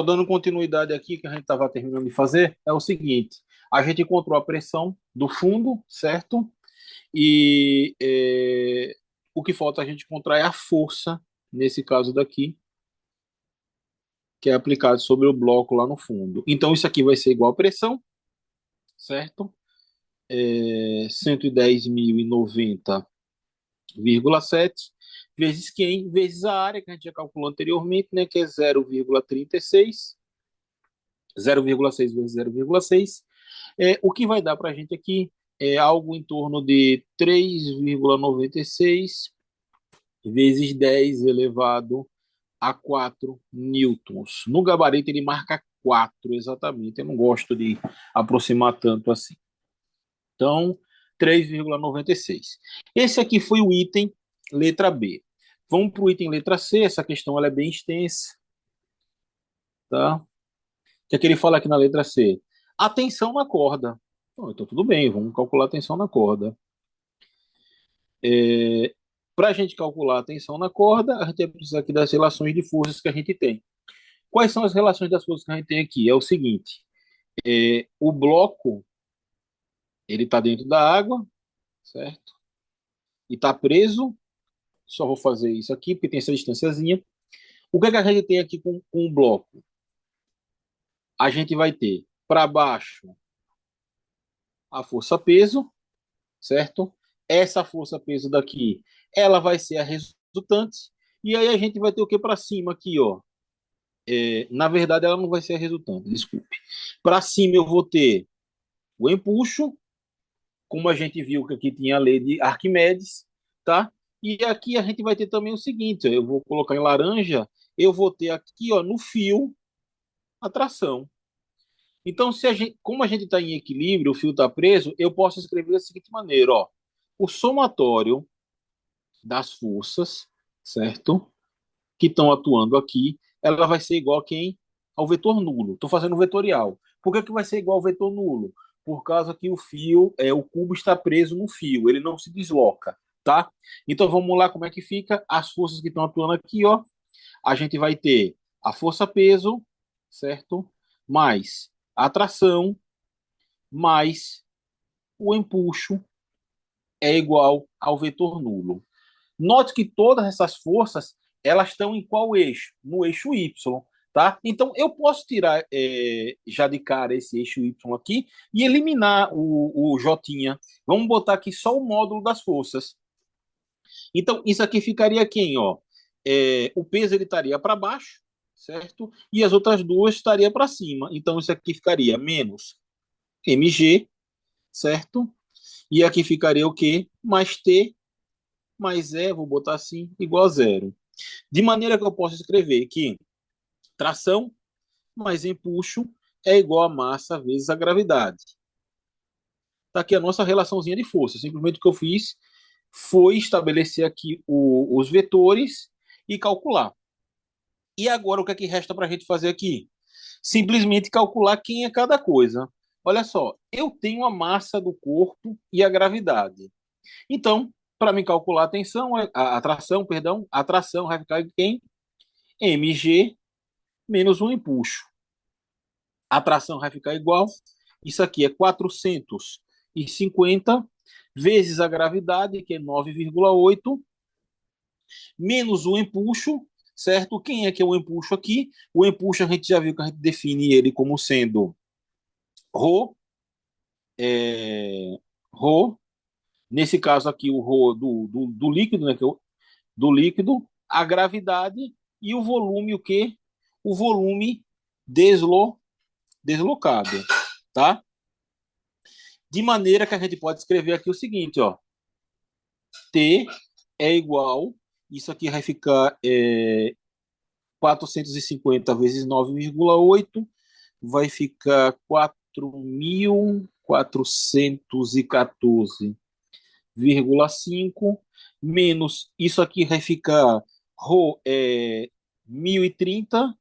dando continuidade aqui, que a gente estava terminando de fazer, é o seguinte: a gente encontrou a pressão do fundo, certo? E o que falta a gente encontrar é a força, nesse caso daqui, que é aplicado sobre o bloco lá no fundo. Então, isso aqui vai ser igual a pressão, certo? 110.090,7 vezes quem? Vezes a área que a gente já calculou anteriormente, né? Que é 0,36. 0,6 vezes 0,6. O que vai dar para a gente aqui é algo em torno de 3,96 vezes 10 elevado a 4 newtons. No gabarito ele marca 4 exatamente. Eu não gosto de aproximar tanto assim. Então, 3,96. Esse aqui foi o item letra B. Vamos para o item letra C. Essa questão ela é bem extensa. Tá? O que é que ele fala aqui na letra C? A tensão na corda. Então, tudo bem, vamos calcular a tensão na corda. Para a gente calcular a tensão na corda, a gente vai precisar aqui das relações de forças que a gente tem. Quais são as relações das forças que a gente tem aqui? É o seguinte: o bloco ele está dentro da água, certo? E está preso. Só vou fazer isso aqui porque tem essa distânciazinha. O que é que a gente tem aqui com o bloco? A gente vai ter para baixo a força peso, certo? Essa força peso daqui, ela vai ser a resultante. E aí a gente vai ter o que para cima aqui, ó? Na verdade, ela não vai ser a resultante, desculpe. Para cima eu vou ter o empuxo, como a gente viu que aqui tinha a lei de Arquimedes, tá? E aqui a gente vai ter também o seguinte, ó, eu vou colocar em laranja, eu vou ter aqui, ó, no fio a tração. Então, como a gente está em equilíbrio, o fio está preso, eu posso escrever da seguinte maneira, ó, o somatório das forças, certo? Que estão atuando aqui, ela vai ser igual a quem? Ao vetor nulo. Estou fazendo vetorial. Por que vai ser igual ao vetor nulo? Por causa que o cubo está preso no fio, ele não se desloca, tá? Então vamos lá como é que fica as forças que estão atuando aqui, ó. A gente vai ter a força peso, certo? Mais a tração, mais o empuxo é igual ao vetor nulo. Note que todas essas forças elas estão em qual eixo? No eixo Y, tá? Então eu posso tirar já de cara esse eixo Y aqui e eliminar o J. Vamos botar aqui só o módulo das forças. Então isso aqui ficaria quem, ó? O peso ele estaria para baixo, certo? E as outras duas estariam para cima. Então isso aqui ficaria menos mg, certo? E aqui ficaria o quê? Mais T mais E, vou botar assim, igual a zero. De maneira que eu posso escrever que tração mais empuxo é igual a massa vezes a gravidade. Está aqui a nossa relaçãozinha de força. Simplesmente o que eu fiz foi estabelecer aqui os vetores e calcular. E agora o que é que resta para a gente fazer aqui? Simplesmente calcular quem é cada coisa. Olha só, eu tenho a massa do corpo e a gravidade. Então, para me calcular a tensão, a atração, perdão, a atração vai ficar em mg menos um empuxo. A tração vai ficar igual. Isso aqui é 450 vezes a gravidade, que é 9,8, menos o empuxo, certo? Quem é que é o empuxo aqui? O empuxo a gente já viu que a gente define ele como sendo ρ, é, ρ, nesse caso aqui o ρ do líquido, né? Que é do líquido, a gravidade e o volume, o quê? O volume deslocado, tá? De maneira que a gente pode escrever aqui o seguinte, ó. T é igual, isso aqui vai ficar 450 vezes 9,8, vai ficar 4.414,5, menos isso aqui vai ficar ρ 1.030,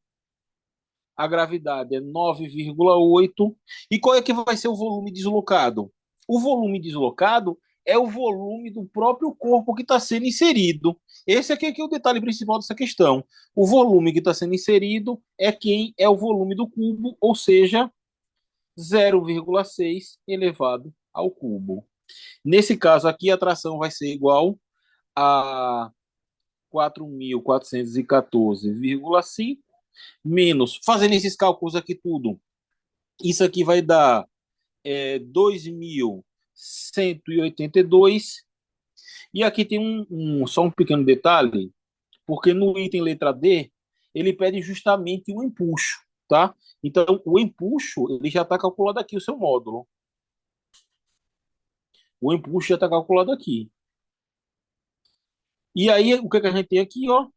a gravidade é 9,8. E qual é que vai ser o volume deslocado? O volume deslocado é o volume do próprio corpo que está sendo inserido. Esse aqui é o detalhe principal dessa questão. O volume que está sendo inserido é quem é o volume do cubo, ou seja, 0,6 elevado ao cubo. Nesse caso aqui, a tração vai ser igual a 4.414,5 menos, fazendo esses cálculos aqui tudo, isso aqui vai dar 2.182. E aqui tem só um pequeno detalhe, porque no item letra D, ele pede justamente o empuxo, tá? Então, o empuxo, ele já está calculado aqui, o seu módulo. O empuxo já está calculado aqui. E aí, o que, que a gente tem aqui, ó?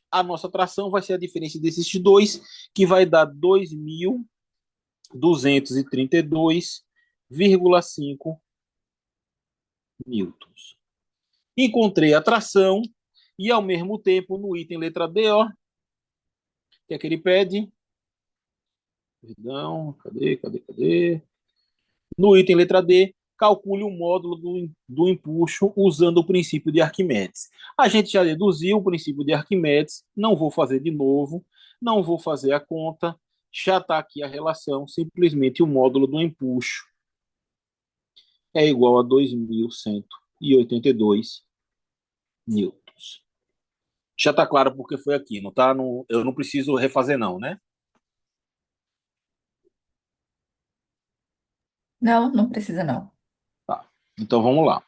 A nossa tração vai ser a diferença desses dois, que vai dar 2.232,5 newtons. Encontrei a tração e, ao mesmo tempo, no item letra D, ó, que é que ele pede? Perdão, cadê? No item letra D, calcule o módulo do empuxo usando o princípio de Arquimedes. A gente já deduziu o princípio de Arquimedes, não vou fazer de novo, não vou fazer a conta, já está aqui a relação, simplesmente o módulo do empuxo é igual a 2.182 newtons. Já está claro porque foi aqui, não tá? Eu não preciso refazer não, né? Não, não precisa não. Tá. Então vamos lá.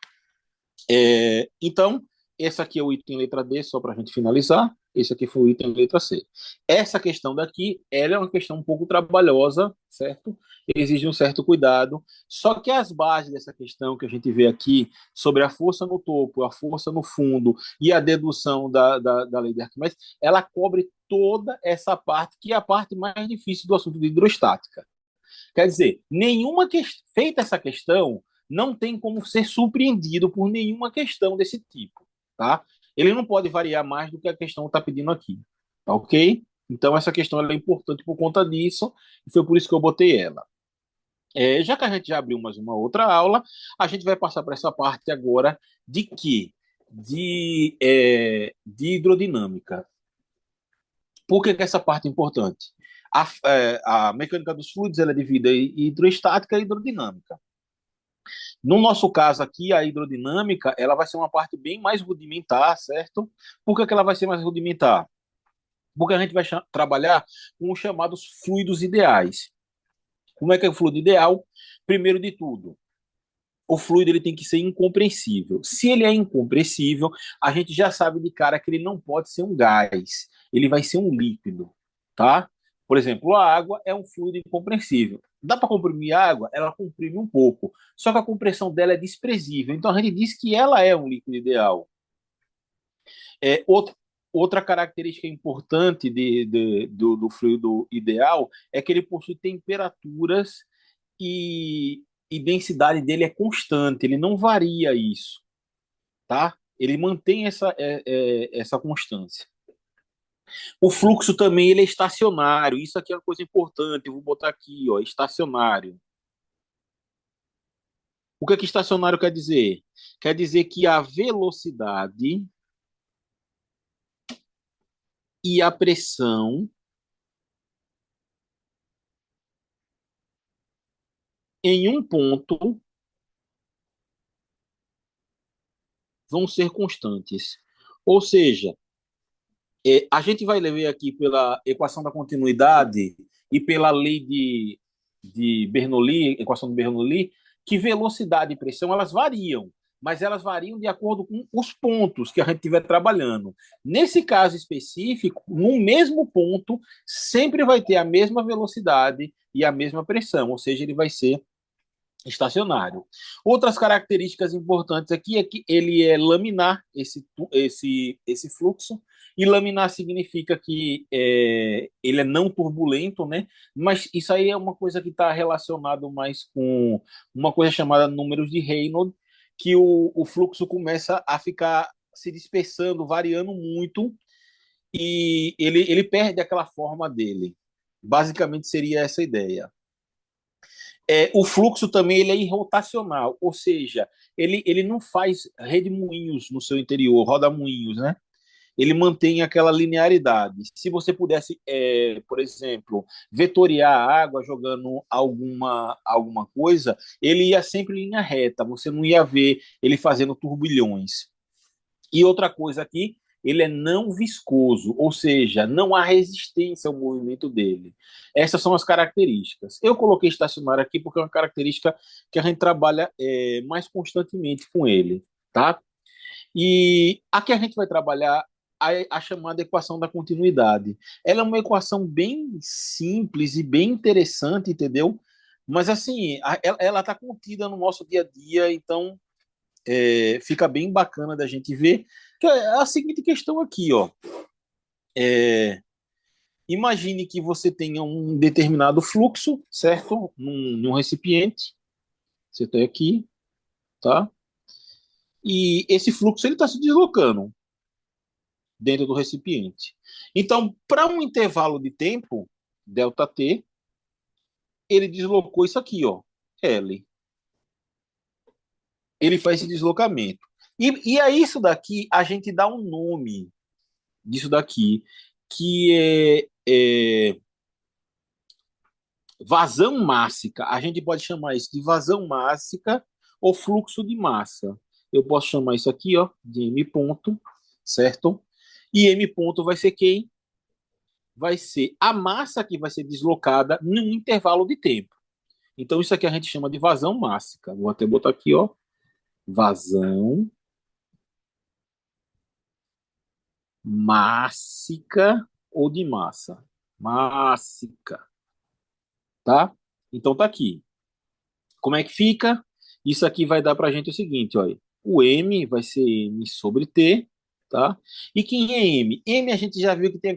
Então, esse aqui é o item letra D, só para a gente finalizar. Esse aqui foi o item letra C. Essa questão daqui, ela é uma questão um pouco trabalhosa, certo? Exige um certo cuidado. Só que as bases dessa questão que a gente vê aqui, sobre a força no topo, a força no fundo e a dedução da lei de Arquimedes, ela cobre toda essa parte, que é a parte mais difícil do assunto de hidrostática. Quer dizer, feita essa questão, não tem como ser surpreendido por nenhuma questão desse tipo, tá? Ele não pode variar mais do que a questão está pedindo aqui, tá ok? Então, essa questão é importante por conta disso, e foi por isso que eu botei ela. Já que a gente já abriu mais uma outra aula, a gente vai passar para essa parte agora de quê? De hidrodinâmica. Por que essa parte é importante? A mecânica dos fluidos ela é dividida em hidroestática e hidrodinâmica. No nosso caso aqui, a hidrodinâmica ela vai ser uma parte bem mais rudimentar, certo? Por que ela vai ser mais rudimentar? Porque a gente vai trabalhar com os chamados fluidos ideais. Como é que é o fluido ideal? Primeiro de tudo, o fluido ele tem que ser incompressível. Se ele é incompressível, a gente já sabe de cara que ele não pode ser um gás, ele vai ser um líquido, tá? Por exemplo, a água é um fluido incompressível. Dá para comprimir a água? Ela comprime um pouco, só que a compressão dela é desprezível. Então a gente diz que ela é um líquido ideal. É, outra característica importante do fluido ideal é que ele possui temperaturas e densidade dele é constante, ele não varia isso, tá? Ele mantém essa constância. O fluxo também ele é estacionário, isso aqui é uma coisa importante, eu vou botar aqui, ó, estacionário. O que é que estacionário quer dizer? Quer dizer que a velocidade e a pressão em um ponto vão ser constantes. Ou seja, a gente vai ver aqui pela equação da continuidade e pela lei de Bernoulli, equação de Bernoulli, que velocidade e pressão elas variam, mas elas variam de acordo com os pontos que a gente estiver trabalhando. Nesse caso específico, no mesmo ponto, sempre vai ter a mesma velocidade e a mesma pressão, ou seja, ele vai ser estacionário. Outras características importantes aqui é que ele é laminar, esse fluxo, e laminar significa que ele é não turbulento, né? Mas isso aí é uma coisa que está relacionado mais com uma coisa chamada números de Reynolds, que o fluxo começa a ficar se dispersando, variando muito, e ele perde aquela forma dele. Basicamente seria essa a ideia. O fluxo também ele é irrotacional, ou seja, ele não faz redemoinhos no seu interior, rodamuinhos, né? Ele mantém aquela linearidade. Se você pudesse, por exemplo, vetoriar a água jogando alguma coisa, ele ia sempre em linha reta, você não ia ver ele fazendo turbilhões. E outra coisa aqui, ele é não viscoso, ou seja, não há resistência ao movimento dele. Essas são as características. Eu coloquei estacionário aqui porque é uma característica que a gente trabalha mais constantemente com ele, tá? E aqui a gente vai trabalhar a chamada equação da continuidade. Ela é uma equação bem simples e bem interessante, entendeu? Mas assim, ela está contida no nosso dia a dia, então fica bem bacana da gente ver. Que é a seguinte questão aqui, ó. É, imagine que você tenha um determinado fluxo, certo? Num recipiente. Você tem aqui, tá? E esse fluxo ele está se deslocando dentro do recipiente. Então, para um intervalo de tempo, delta t, ele deslocou isso aqui, ó, L. Ele faz esse deslocamento. E a isso daqui, a gente dá um nome disso daqui, que é vazão mássica. A gente pode chamar isso de vazão mássica ou fluxo de massa. Eu posso chamar isso aqui, ó, de M ponto, certo? E M ponto vai ser quem? Vai ser a massa que vai ser deslocada num intervalo de tempo. Então, isso aqui a gente chama de vazão mássica. Vou até botar aqui, ó, vazão mássica ou de massa. Mássica, tá? Então, tá aqui. Como é que fica? Isso aqui vai dar para a gente o seguinte, olha. O M vai ser M sobre T, tá? E quem é M? M a gente já viu que tem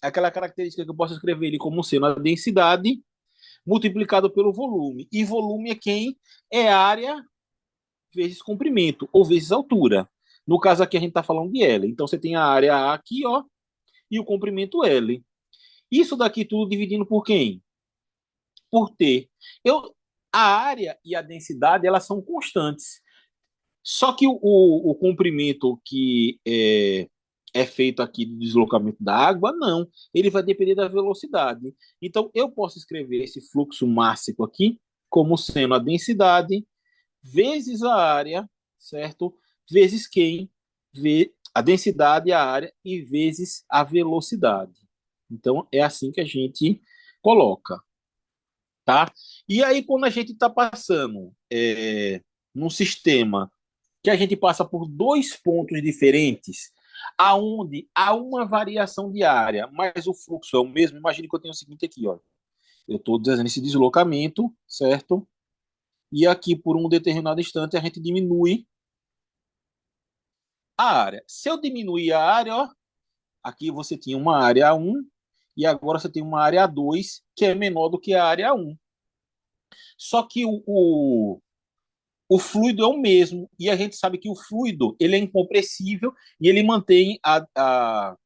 aquela característica que eu posso escrever ele como sendo a densidade multiplicado pelo volume. E volume é quem? É área vezes comprimento, ou vezes altura. No caso aqui a gente está falando de L. Então você tem a área A aqui, ó, e o comprimento L. Isso daqui tudo dividindo por quem? Por T. A área e a densidade, elas são constantes. Só que o comprimento que é feito aqui do deslocamento da água, não. Ele vai depender da velocidade. Então, eu posso escrever esse fluxo máximo aqui como sendo a densidade vezes a área, certo? Vezes quem? A densidade, a área e vezes a velocidade. Então, é assim que a gente coloca, tá? E aí, quando a gente está passando num sistema que a gente passa por dois pontos diferentes, aonde há uma variação de área, mas o fluxo é o mesmo, imagine que eu tenho o seguinte aqui, ó. Eu estou dizendo esse deslocamento, certo? E aqui, por um determinado instante, a gente diminui a área. Se eu diminuir a área, ó, aqui você tinha uma área 1 e agora você tem uma área 2 que é menor do que a área 1. Só que o fluido é o mesmo e a gente sabe que o fluido ele é incompressível e ele mantém a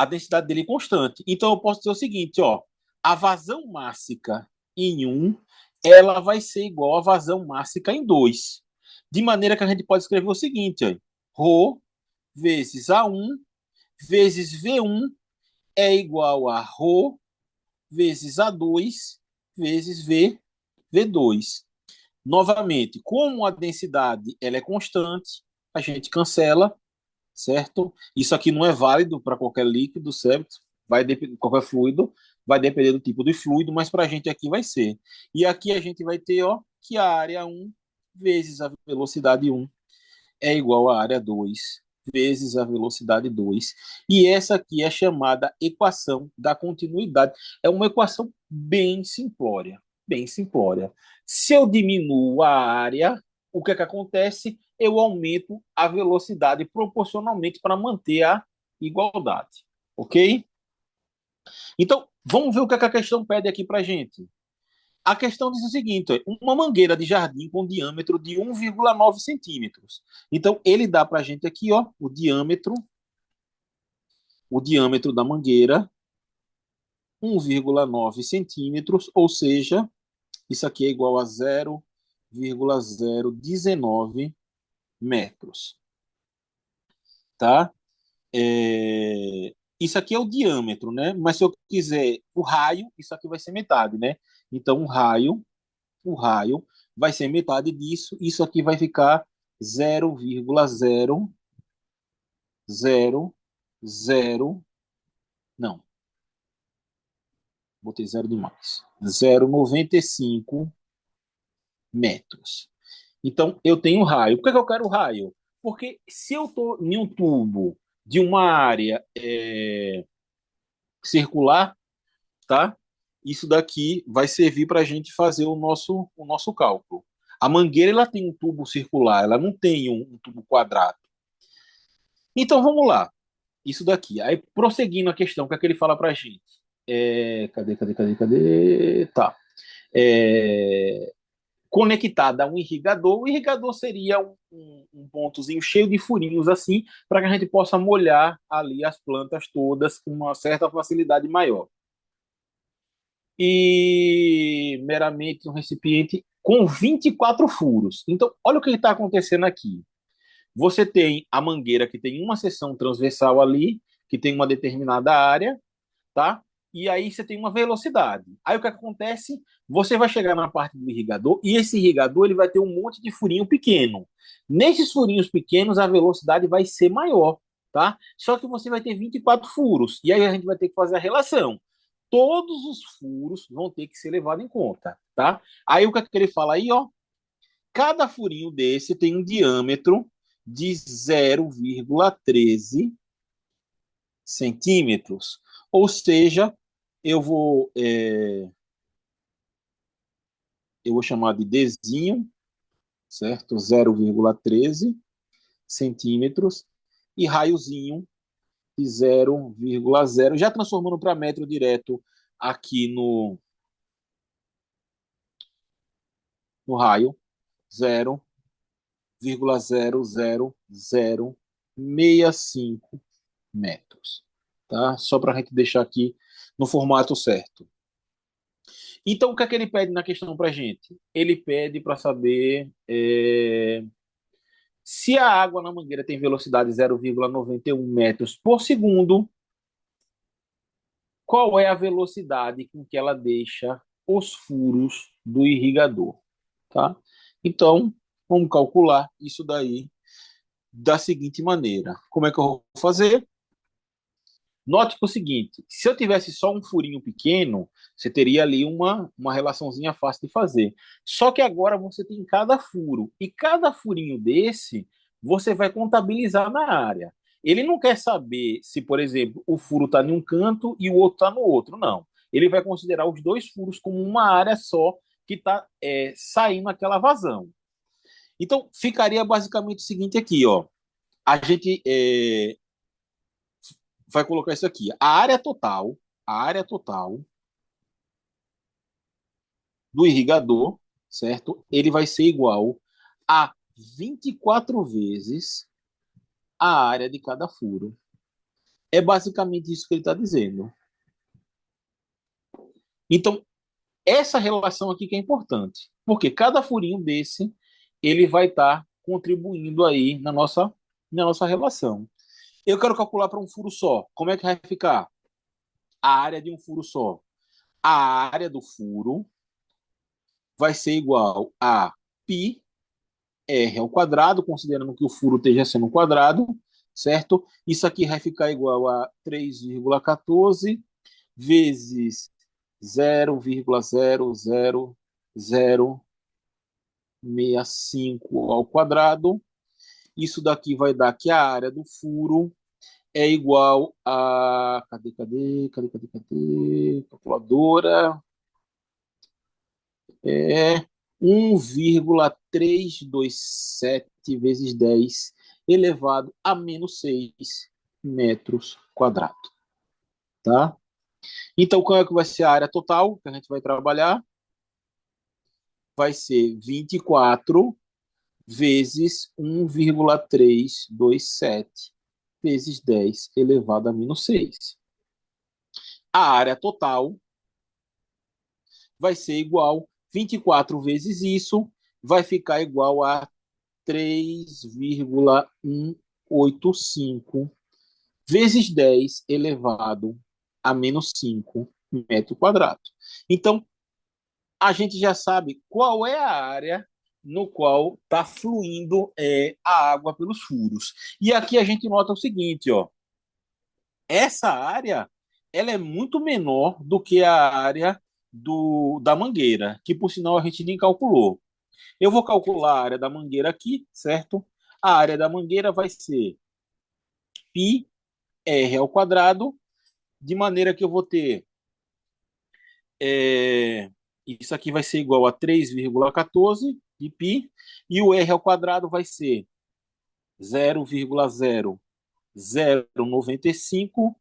densidade dele constante. Então eu posso dizer o seguinte, ó, a vazão mássica em 1 ela vai ser igual à vazão mássica em 2. De maneira que a gente pode escrever o seguinte, ó, ρ vezes A1 vezes V1 é igual a ρ vezes A2 vezes V2. Novamente, como a densidade ela é constante, a gente cancela, certo? Isso aqui não é válido para qualquer líquido, certo? Vai depender qualquer fluido, vai depender do tipo de fluido, mas para a gente aqui vai ser. E aqui a gente vai ter, ó, que a área 1 vezes a velocidade 1 é igual à área 2 vezes a velocidade 2. E essa aqui é chamada equação da continuidade. É uma equação bem simplória, bem simplória. Se eu diminuo a área, o que é que acontece? Eu aumento a velocidade proporcionalmente para manter a igualdade, ok? Então, vamos ver o que, é que a questão pede aqui para gente. A questão diz o seguinte: uma mangueira de jardim com diâmetro de 1,9 centímetros. Então, ele dá para a gente aqui, ó, o diâmetro da mangueira 1,9 centímetros, ou seja, isso aqui é igual a 0,019 metros, tá? Isso aqui é o diâmetro, né? Mas se eu quiser o raio, isso aqui vai ser metade, né? Então, o raio vai ser metade disso. Isso aqui vai ficar 0,00, não, botei zero demais. 0,95 metros. Então, eu tenho raio. Por que eu quero raio? Porque se eu estou em um tubo de uma área circular, tá? Isso daqui vai servir para a gente fazer o nosso cálculo. A mangueira ela tem um tubo circular, ela não tem um tubo quadrado. Então vamos lá, isso daqui. Aí prosseguindo a questão, o que é que ele fala para a gente? Cadê? Tá. É, conectada a um irrigador. O irrigador seria um pontozinho cheio de furinhos assim, para que a gente possa molhar ali as plantas todas com uma certa facilidade maior. E meramente um recipiente com 24 furos. Então, olha o que está acontecendo aqui. Você tem a mangueira que tem uma seção transversal ali, que tem uma determinada área, tá? E aí você tem uma velocidade. Aí o que acontece? Você vai chegar na parte do irrigador e esse irrigador ele vai ter um monte de furinho pequeno. Nesses furinhos pequenos a velocidade vai ser maior, tá? Só que você vai ter 24 furos. E aí a gente vai ter que fazer a relação. Todos os furos vão ter que ser levados em conta, tá? Aí o que ele fala aí, ó? Cada furinho desse tem um diâmetro de 0,13 centímetros. Ou seja, eu vou, eu vou chamar de Dzinho, certo? 0,13 centímetros. E raiozinho de 0,0. Já transformando para metro direto aqui no raio, 0,00065 metros. Tá? Só para a gente deixar aqui no formato certo. Então, o que é que ele pede na questão para a gente? Ele pede para saber se a água na mangueira tem velocidade 0,91 metros por segundo, qual é a velocidade com que ela deixa os furos do irrigador, tá? Então, vamos calcular isso daí da seguinte maneira. Como é que eu vou fazer? Note que é o seguinte, se eu tivesse só um furinho pequeno, você teria ali uma relaçãozinha fácil de fazer. Só que agora você tem cada furo, e cada furinho desse, você vai contabilizar na área. Ele não quer saber se, por exemplo, o furo está em um canto e o outro está no outro, não. Ele vai considerar os dois furos como uma área só que está saindo aquela vazão. Então, ficaria basicamente o seguinte aqui, ó. A gente vai colocar isso aqui. A área total do irrigador, certo? Ele vai ser igual a 24 vezes a área de cada furo. É basicamente isso que ele está dizendo. Então, essa relação aqui que é importante, porque cada furinho desse, ele vai estar contribuindo aí na nossa relação. Eu quero calcular para um furo só. Como é que vai ficar? A área de um furo só. A área do furo vai ser igual a π r ao quadrado, considerando que o furo esteja sendo um quadrado, certo? Isso aqui vai ficar igual a 3,14 vezes 0,00065 ao quadrado. Isso daqui vai dar que a área do furo é igual a... Cadê? Calculadora. É 1,327 vezes 10 elevado a menos 6 metros quadrados, tá? Então, qual é que vai ser a área total que a gente vai trabalhar? Vai ser 24 vezes 1,327 vezes 10 elevado a menos 6. A área total vai ser igual 24 vezes isso, vai ficar igual a 3,185 vezes 10 elevado a menos 5 metro quadrado. Então, a gente já sabe qual é a área no qual está fluindo a água pelos furos. E aqui a gente nota o seguinte, ó, essa área ela é muito menor do que a área da mangueira, que por sinal a gente nem calculou. Eu vou calcular a área da mangueira aqui, certo? A área da mangueira vai ser π r ao quadrado, de maneira que eu vou ter é, isso aqui vai ser igual a 3,14 de π, e o r ao quadrado vai ser 0,0095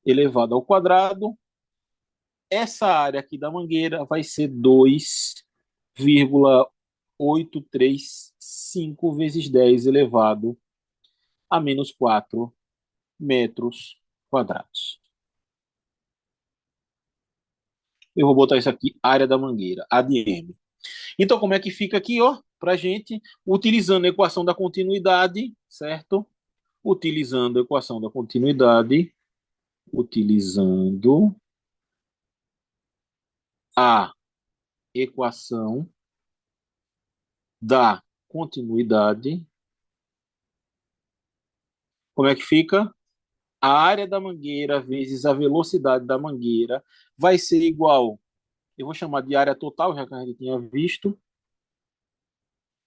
elevado ao quadrado. Essa área aqui da mangueira vai ser 2,835 vezes 10 elevado a menos 4 metros quadrados. Eu vou botar isso aqui, área da mangueira, ADM. Então, como é que fica aqui, ó, para gente, utilizando a equação da continuidade, certo? Utilizando a equação da continuidade, utilizando a equação da continuidade, como é que fica? A área da mangueira vezes a velocidade da mangueira vai ser igual, eu vou chamar de área total, já que a gente tinha visto,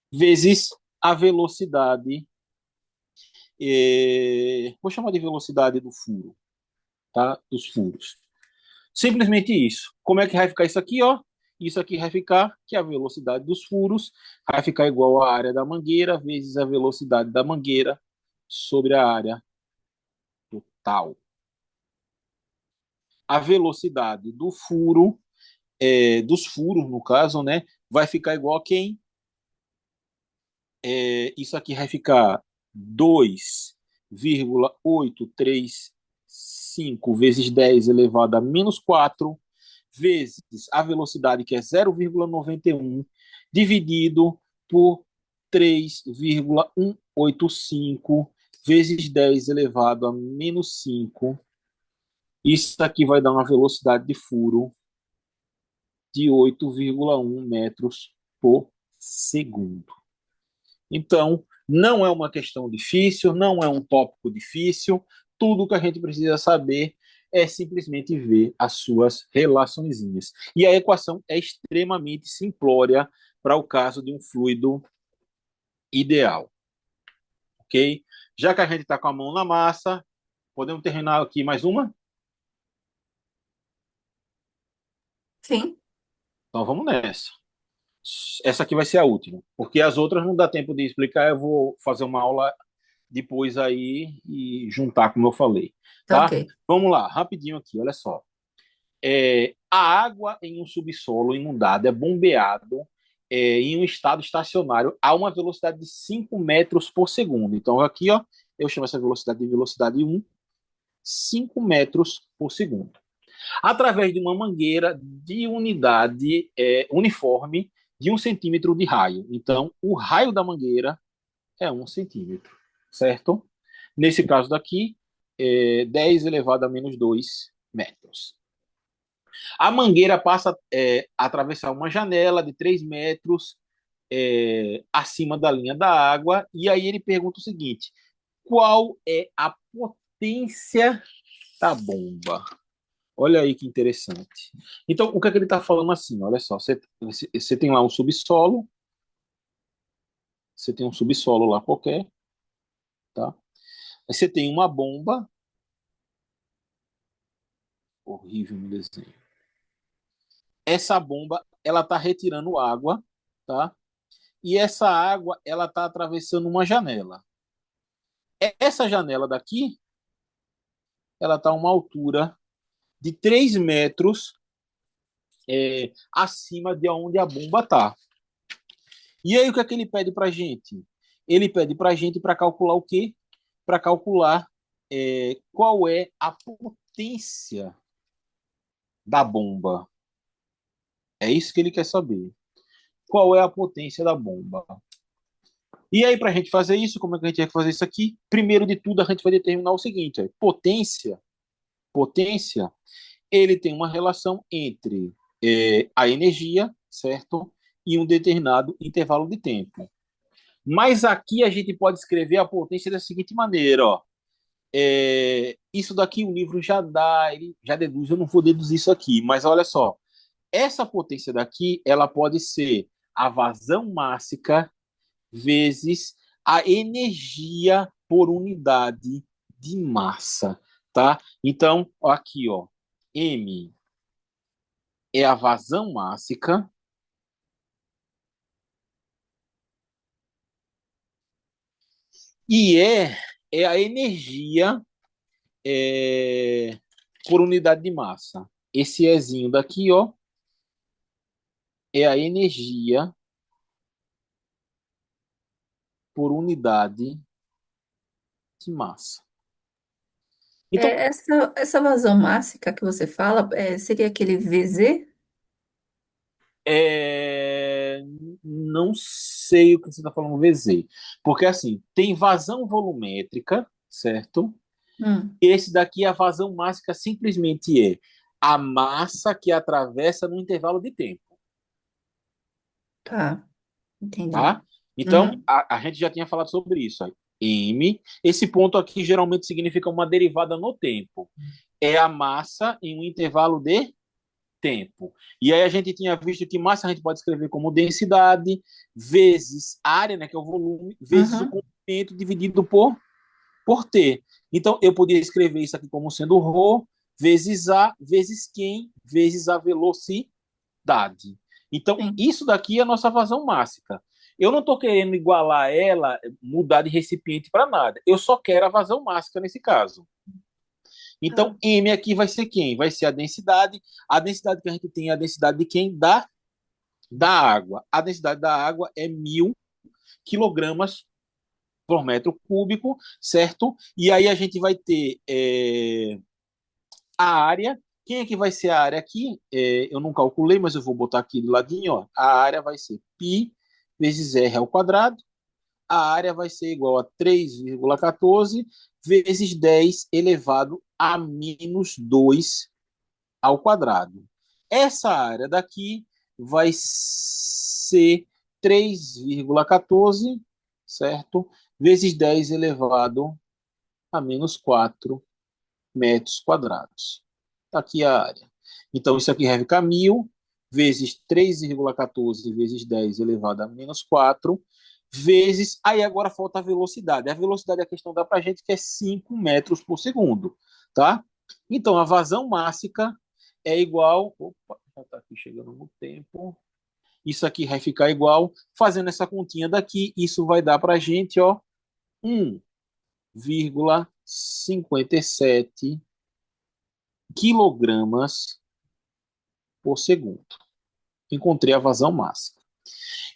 vezes a velocidade, vou chamar de velocidade do furo, tá? Dos furos. Simplesmente isso. Como é que vai ficar isso aqui, ó? Isso aqui vai ficar que a velocidade dos furos vai ficar igual à área da mangueira vezes a velocidade da mangueira sobre a área total. A velocidade do furo, dos furos, no caso, né, vai ficar igual a quem? Isso aqui vai ficar 2,835 vezes 10 elevado a menos 4 vezes a velocidade, que é 0,91, dividido por 3,185 vezes 10 elevado a menos 5. Isso aqui vai dar uma velocidade de furo de 8,1 metros por segundo. Então, não é uma questão difícil, não é um tópico difícil. Tudo que a gente precisa saber é simplesmente ver as suas relaçõezinhas. E a equação é extremamente simplória para o caso de um fluido ideal, ok? Já que a gente está com a mão na massa, podemos terminar aqui mais uma? Sim, Então vamos nessa. Essa aqui vai ser a última, porque as outras não dá tempo de explicar. Eu vou fazer uma aula depois aí e juntar, como eu falei, ok. tá? Vamos lá, rapidinho aqui, olha só. A água em um subsolo inundado é bombeado em um estado estacionário a uma velocidade de 5 metros por segundo. Então, aqui, ó, eu chamo essa velocidade de velocidade 1, 5 metros por segundo. Através de uma mangueira de unidade uniforme de 1 centímetro de raio. Então, o raio da mangueira é 1 centímetro, certo? Nesse caso daqui, 10 elevado a menos 2 metros. A mangueira passa a atravessar uma janela de 3 metros acima da linha da água, e aí ele pergunta o seguinte: qual é a potência da bomba? Olha aí que interessante. Então, o que é que ele está falando assim? Olha só, você tem lá um subsolo, você tem um subsolo lá qualquer, tá? Aí você tem uma bomba, horrível no desenho. Essa bomba, ela está retirando água, tá? E essa água, ela está atravessando uma janela. Essa janela daqui, ela está a uma altura de 3 metros acima de onde a bomba está. E aí, o que é que ele pede para a gente? Ele pede para a gente para calcular o quê? Para calcular qual é a potência. da bomba. É isso que ele quer saber. Qual é a potência da bomba? E aí, para a gente fazer isso, como é que a gente vai fazer isso aqui? Primeiro de tudo, a gente vai determinar o seguinte: potência, ele tem uma relação entre a energia, certo? E um determinado intervalo de tempo. Mas aqui a gente pode escrever a potência da seguinte maneira, ó. Isso daqui o livro já dá, ele já deduz, eu não vou deduzir isso aqui, mas olha só, essa potência daqui, ela pode ser a vazão mássica vezes a energia por unidade de massa, tá? Então, aqui, ó, M é a vazão mássica e é a energia é, por unidade de massa. Esse Ezinho daqui, ó, é a energia por unidade de massa. Então, Essa vazão mássica que você fala, seria aquele VZ? não sei o que você está falando, VZ. Porque, assim, tem vazão volumétrica, certo? Hum, Esse daqui, a vazão mássica simplesmente é a massa que atravessa no intervalo de tempo, tá, entendi. tá? Então, Uhum, a gente já tinha falado sobre isso. Aí. M, esse ponto aqui geralmente significa uma derivada no tempo. É a massa em um intervalo de tempo. E aí a gente tinha visto que massa a gente pode escrever como densidade vezes área, né, que é o volume, vezes o uhum, comprimento dividido por T. Então, eu poderia escrever isso aqui como sendo ρ vezes A vezes quem vezes a velocidade. Então, sim. isso daqui é a nossa vazão mássica. Eu não estou querendo igualar ela, mudar de recipiente para nada. Eu só quero a vazão mássica nesse caso. Então, Tá. M aqui vai ser quem? Vai ser a densidade. A densidade que a gente tem é a densidade de quem? Da água. A densidade da água é 1.000 kg por metro cúbico, certo? E aí a gente vai ter a área. Quem é que vai ser a área aqui? Eu não calculei, mas eu vou botar aqui do ladinho. Ó. A área vai ser π vezes r ao quadrado. A área vai ser igual a 3,14 vezes 10 elevado a menos 2 ao quadrado. Essa área daqui vai ser 3,14, certo? Vezes 10 elevado a menos 4 metros quadrados. Está aqui a área. Então, isso aqui vai ficar 1.000 vezes 3,14 vezes 10 elevado a menos 4 vezes. Aí agora falta a velocidade. A velocidade, a questão dá para a gente que é 5 metros por segundo. Tá? Então, a vazão mássica é igual. Opa, já está aqui chegando no tempo. Isso aqui vai ficar igual. Fazendo essa continha daqui, isso vai dar para a gente ó, 1,57 quilogramas por segundo. Encontrei a vazão máxima.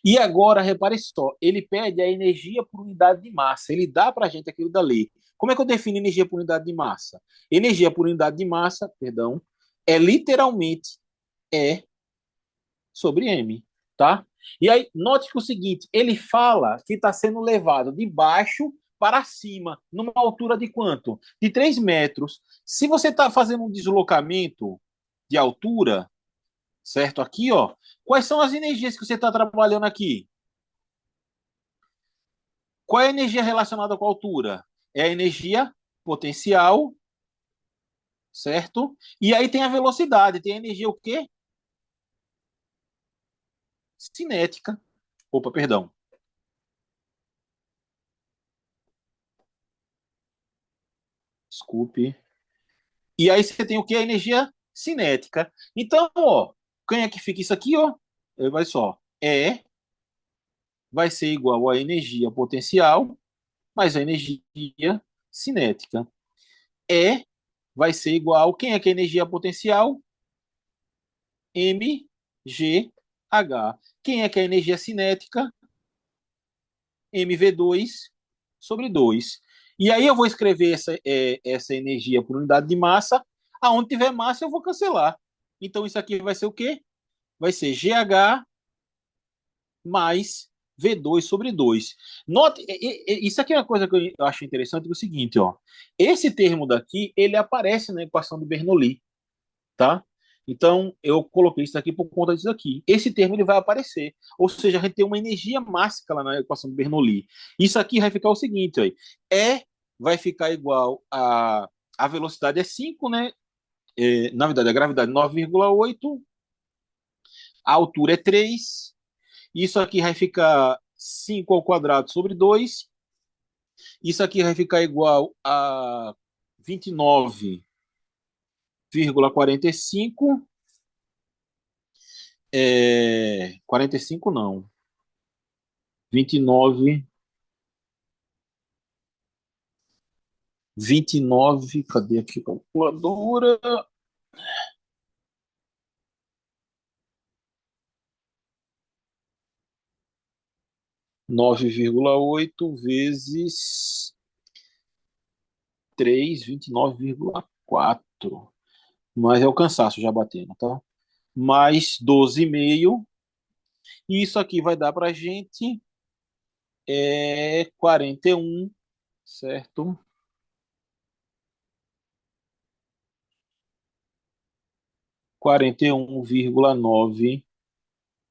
E agora, repare só, ele pede a energia por unidade de massa. Ele dá para a gente aquilo dali. Como é que eu defino energia por unidade de massa? Energia por unidade de massa, perdão, é literalmente E sobre M, tá? E aí, note que o seguinte, ele fala que está sendo levado de baixo para cima, numa altura de quanto? De 3 metros. Se você está fazendo um deslocamento de altura, certo? Aqui, ó. Quais são as energias que você está trabalhando aqui? Qual é a energia relacionada com a altura? É a energia potencial, certo? E aí tem a velocidade, tem a energia o quê? Cinética. Opa, perdão. Desculpe. E aí você tem o quê? A energia cinética. Então, ó, quem é que fica isso aqui, ó? Vai só. E vai ser igual à energia potencial mais a energia cinética. E vai ser igual. Quem é que é a energia potencial? mgh. Quem é que é a energia cinética? mv2 sobre 2. E aí eu vou escrever essa energia por unidade de massa. Aonde tiver massa, eu vou cancelar. Então isso aqui vai ser o quê? Vai ser GH mais V2 sobre 2. Note, isso aqui é uma coisa que eu acho interessante, é o seguinte, ó. Esse termo daqui, ele aparece na equação de Bernoulli, tá? Então, eu coloquei isso aqui por conta disso aqui. Esse termo ele vai aparecer. Ou seja, a gente tem uma energia mássica lá na equação de Bernoulli. Isso aqui vai ficar o seguinte, ó. Vai ficar igual a velocidade é 5, né? Na verdade, a gravidade é 9,8, a altura é 3. Isso aqui vai ficar 5 ao quadrado sobre 2. Isso aqui vai ficar igual a 29,45. 45 não. 29, 29, cadê aqui a calculadora? 9,8 vezes 3, 29,4. Mas é o cansaço já batendo, tá? Mais 12,5. E isso aqui vai dar pra gente 41, certo? 41,9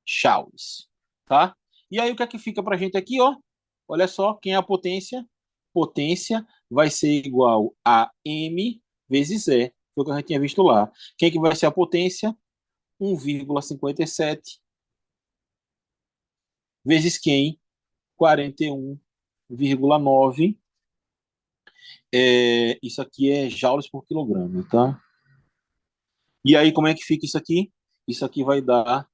joules, tá? E aí o que é que fica pra gente aqui, ó? Olha só, quem é a potência? Potência vai ser igual a m vezes E, foi o que a gente tinha visto lá. Quem é que vai ser a potência? 1,57 vezes quem? 41,9. Isso aqui é joules por quilograma, tá? E aí, como é que fica isso aqui? Isso aqui vai dar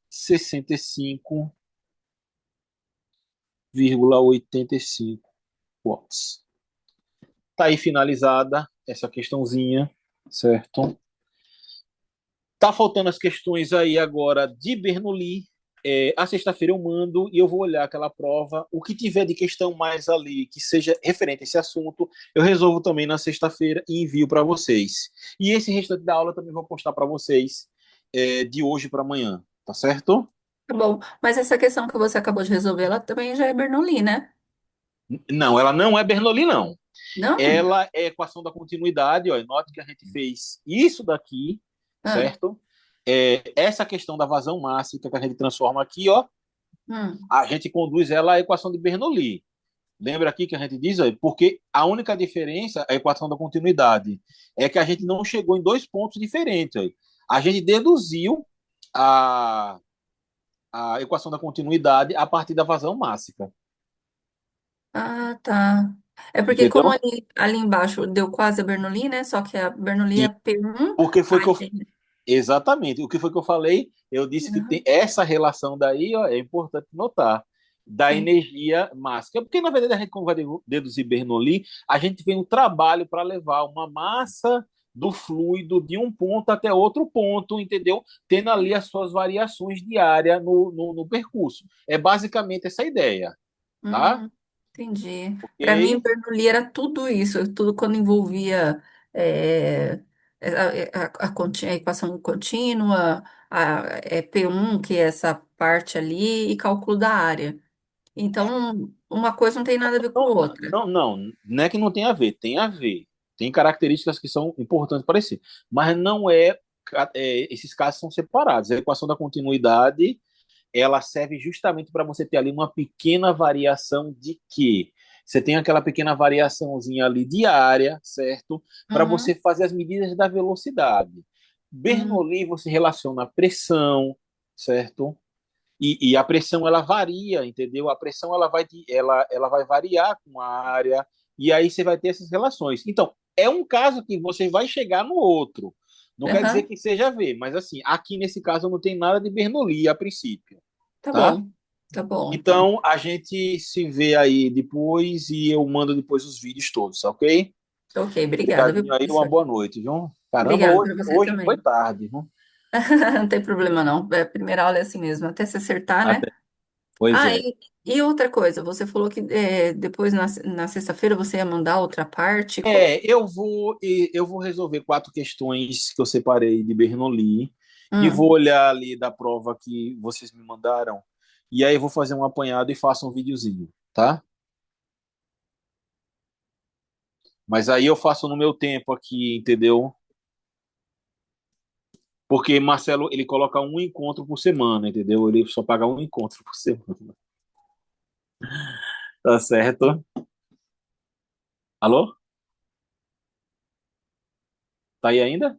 65,85 watts. Tá aí finalizada essa questãozinha, certo? Tá faltando as questões aí agora de Bernoulli. A sexta-feira eu mando e eu vou olhar aquela prova. O que tiver de questão mais ali que seja referente a esse assunto, eu resolvo também na sexta-feira e envio para vocês. E esse restante da aula eu também vou postar para vocês de hoje para amanhã, tá certo? Tá bom. Mas essa questão que você acabou de resolver, ela também já é Bernoulli, né? Não, ela não é Bernoulli, não. Não? Ela é equação da continuidade. Ó, note que a gente fez isso daqui, Ah, certo? Essa questão da vazão mássica que a gente transforma aqui, ó, hum. a gente conduz ela à equação de Bernoulli. Lembra aqui que a gente diz, ó, porque a única diferença, a equação da continuidade, é que a gente não chegou em dois pontos diferentes. Ó. A gente deduziu a, a equação da continuidade a partir da vazão mássica. Ah, tá. É porque como Entendeu? ali embaixo deu quase a Bernoulli, né? Só que a Bernoulli é E P1, porque foi que aí eu tem... Exatamente. O que foi que eu falei? Eu disse que tem Aham. essa relação daí, ó, é importante notar, da Sim. energia mássica. Porque, na verdade, a gente, quando vai deduzir Bernoulli, a gente vem um trabalho para levar uma massa do fluido de um ponto até outro ponto, entendeu? Tendo ali as suas variações diárias no percurso. É basicamente essa ideia, tá? Hum, entendi. Para mim, Ok? Bernoulli era tudo isso, tudo quando envolvia é, a equação contínua, P1, que é essa parte ali, e cálculo da área. Então, uma coisa não tem nada a ver com a Não, outra. não é que não tem a ver, tem a ver. Tem características que são importantes para si, mas não esses casos são separados. A equação da continuidade, ela serve justamente para você ter ali uma pequena variação de quê? Você tem aquela pequena variaçãozinha ali diária, certo? Para você Uhum, fazer as medidas da velocidade. uhum, Bernoulli você relaciona a pressão, certo? E a pressão ela varia, entendeu? A pressão ela vai variar com a área, e aí você vai ter essas relações. Então, é um caso que você vai chegar no outro. Não quer dizer aham, que seja V, mas assim, aqui nesse caso não tem nada de Bernoulli a princípio, tá tá? bom, tá bom, então. Então, a gente se vê aí depois e eu mando depois os vídeos todos, ok? Ok, obrigada, viu, Obrigadinho aí, uma professor? boa noite, viu? Caramba, Obrigada hoje, para você hoje foi também. tarde, viu? Não tem problema não. A primeira aula é assim mesmo, até se acertar, né? Até. Pois Ah, é. e outra coisa, você falou que depois na sexta-feira você ia mandar outra parte. Eu vou resolver 4 questões que eu separei de Bernoulli e Hum. vou olhar ali da prova que vocês me mandaram. E aí eu vou fazer um apanhado e faço um videozinho, tá? Mas aí eu faço no meu tempo aqui, entendeu? Porque Marcelo, ele coloca um encontro por semana, entendeu? Ele só paga um encontro por semana. Tá certo? Alô? Tá aí ainda?